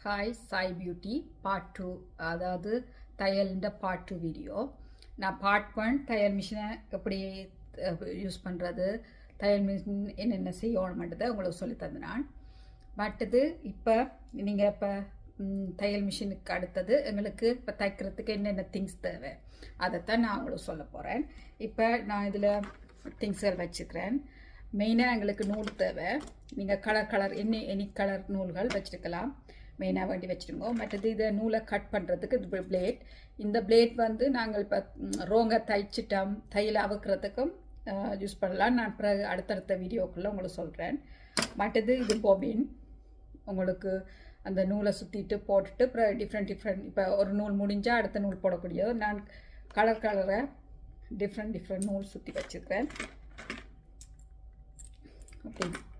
Hi Sai beauty part 2 அதாவது தையல்ன்ற part 2 video. நான் part 1 தையல் மிஷினை எப்படி யூஸ் பண்ணுறது, தையல் மிஷின் என்னென்ன செய்யணுன்றதை உங்களுக்கு சொல்லி தந்தேன் நான். மற்றது இப்போ நீங்கள் இப்போ தையல் மிஷினுக்கு அடுத்தது எங்களுக்கு இப்போ தைக்கிறதுக்கு என்னென்ன திங்ஸ் தேவை அதைத்தான் நான் உங்களுக்கு சொல்ல போகிறேன். இப்போ நான் இதில் திங்ஸ்கள் வச்சுக்கிறேன். மெயினாக எங்களுக்கு நூல் தேவை. நீங்கள் கலர் எனி கலர் நூல்கள் வச்சுருக்கலாம், மெயினாக வேண்டி வச்சுருங்க. மற்றது இதை நூலை கட் பண்ணுறதுக்கு இது பிளேட். இந்த பிளேட் வந்து நாங்கள் இப்போ ரோங்க தைச்சிட்டோம் தையல் அவுக்கிறதுக்கும் யூஸ் பண்ணலாம். நான் பிறகு அடுத்தடுத்த வீடியோக்குள்ளே உங்களுக்கு சொல்கிறேன். மற்றது இது பொபின், உங்களுக்கு அந்த நூலை சுற்றிட்டு போட்டுட்டு அப்புறம் டிஃப்ரெண்ட் இப்போ ஒரு நூல் முடிஞ்சால் அடுத்த நூல் போடக்கூடியது. நான் கலரை டிஃப்ரெண்ட் நூல் சுற்றி வச்சுருக்கிறேன்.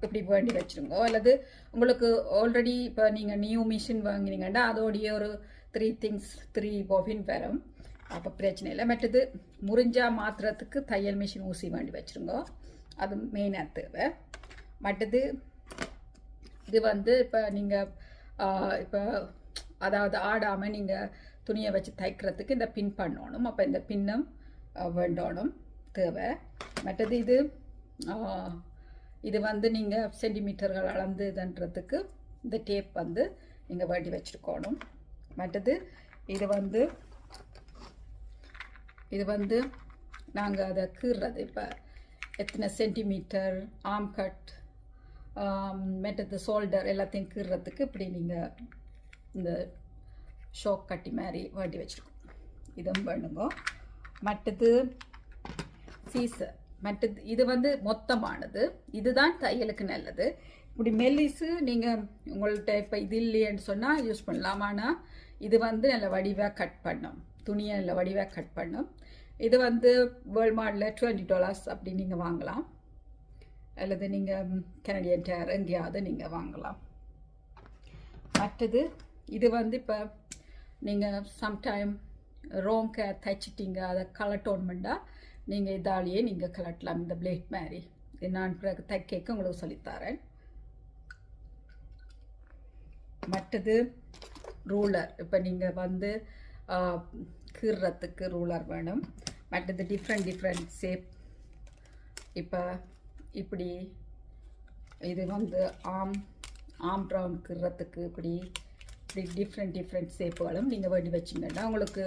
இப்படி வேண்டி வச்சுருங்க. அல்லது உங்களுக்கு ஆல்ரெடி இப்போ நீங்கள் நியூ மிஷின் வாங்கினீங்கன்னா அதோடைய ஒரு 3 பொபின் வரும், அப்போ பிரச்சனை இல்லை. மற்றது முறிஞ்சால் மாற்றுறதுக்கு தையல் மிஷின் ஊசி வேண்டி வச்சுருங்க, அது மெயினாக தேவை. மற்றது இது வந்து இப்போ நீங்கள் இப்போ அதாவது ஆடாமல் நீங்கள் துணியை வச்சு தைக்கிறதுக்கு இந்த பின் பண்ணணும், அப்போ இந்த பின்னும் வேண்டணும் தேவை. மற்றது இது வந்து நீங்கள் சென்டிமீட்டர்கள் அளந்து இதுன்றதுக்கு இந்த டேப் வந்து நீங்கள் வேண்டி வச்சுருக்கணும். மற்றது இது வந்து நாங்கள் அதை கீறுறது, இப்போ எத்தனை சென்டிமீட்டர் ஆம் கட் மற்றது ஷோல்டர் எல்லாத்தையும் கீறுறதுக்கு இப்படி நீங்கள் இந்த ஷோக் கட்டி மாதிரி வேண்டி வச்சுருக்கோம், இதுவும் வேணுங்க. மற்றது சீசர், மற்றது இது வந்து மொத்தமானது, இதுதான் தையலுக்கு நல்லது. இப்படி மெல்லிஸு நீங்கள் உங்கள்கிட்ட இப்போ இது இல்லையன்னு சொன்னால் யூஸ் பண்ணலாம். ஆனால் இது வந்து நல்ல வடிவாக கட் பண்ணும், துணியை நல்ல வடிவாக கட் பண்ணும். இது வந்து வேர்ல்மார்ட்டில் $20 அப்படி நீங்கள் வாங்கலாம், அல்லது நீங்கள் கனடியன் டயர் எங்கேயாவது நீங்கள் வாங்கலாம். மற்றது இது வந்து இப்போ நீங்கள் சம்டைம் ரோங்க தைச்சிட்டிங்க, அதை கலட்டோன்மெண்டா நீங்கள் இதாலேயே நீங்கள் கலட்டலாம், இந்த பிளேட் மாதிரி. நான் பிறகு தைக்க உங்களுக்கு சொல்லித்தரேன். மற்றது ரூலர், இப்போ நீங்கள் வந்து கீறுறதுக்கு ரூலர் வேணும். மற்றது டிஃப்ரெண்ட் ஷேப், இப்போ இப்படி இது வந்து ஆம் ரவுண்ட் கீறுறதுக்கு இப்படி டிஃப்ரெண்ட் ஷேப்புகளும் நீங்கள் வேண்டி வச்சிங்கன்னா உங்களுக்கு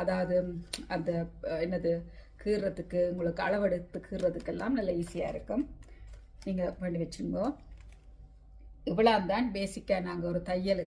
அதாவது அந்த என்னது கீறுறதுக்கு உங்களுக்கு அளவெடுத்து கீறுறதுக்கெல்லாம் நல்ல ஈஸியாக இருக்கும். நீங்கள் வேண்டி வச்சுருங்க. இவ்வளோ தான் பேசிக்காக நாங்கள் ஒரு தையல்